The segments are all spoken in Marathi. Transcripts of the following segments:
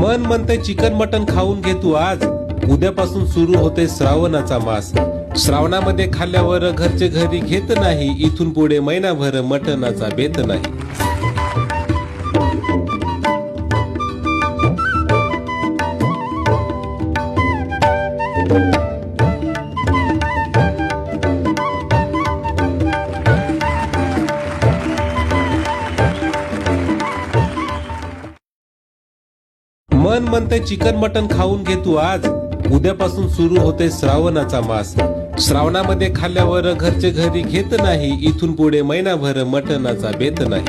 मन म्हणते चिकन मटन खाऊन घे तू आज, उद्यापासून सुरू होते श्रावणाचा मास. श्रावणामध्ये खाल्ल्यावर घरचे घरी घेत नाही, इथून पुढे महिनाभर मटणाचा बेत नाही. मन म्हणते चिकन मटन खाऊन घे तू आज, उद्यापासून सुरू होते श्रावणाचा मास. श्रावणामध्ये खाल्ल्यावर घरचे घरी घेत नाही, इथून पुढे महिनाभर मटणाचा बेत नाही.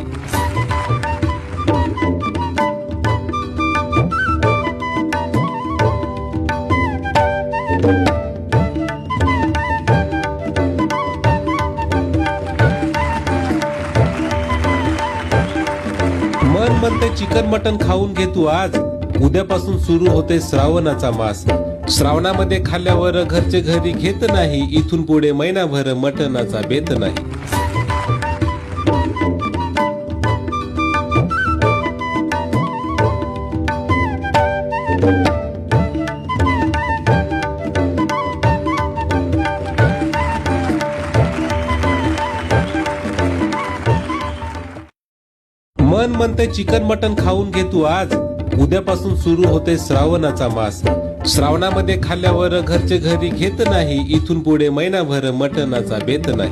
मन म्हणते चिकन मटन खाऊन घे तू आज, उद्यापासून सुरू होते श्रावणाचा मास. श्रावणामध्ये खाल्ल्यावर घरचे घरी घेत नाही, इथून पुढे महिनाभर मटणाचा बेत नाही. मन म्हणते चिकन मटन खाऊन घे तू आज, उद्यापासून सुरू होते श्रावणाचा मास. श्रावणामध्ये खाल्ल्यावर घरचे घरी घेत नाही, इथून पुढे महिनाभर मटणाचा बेत नाही.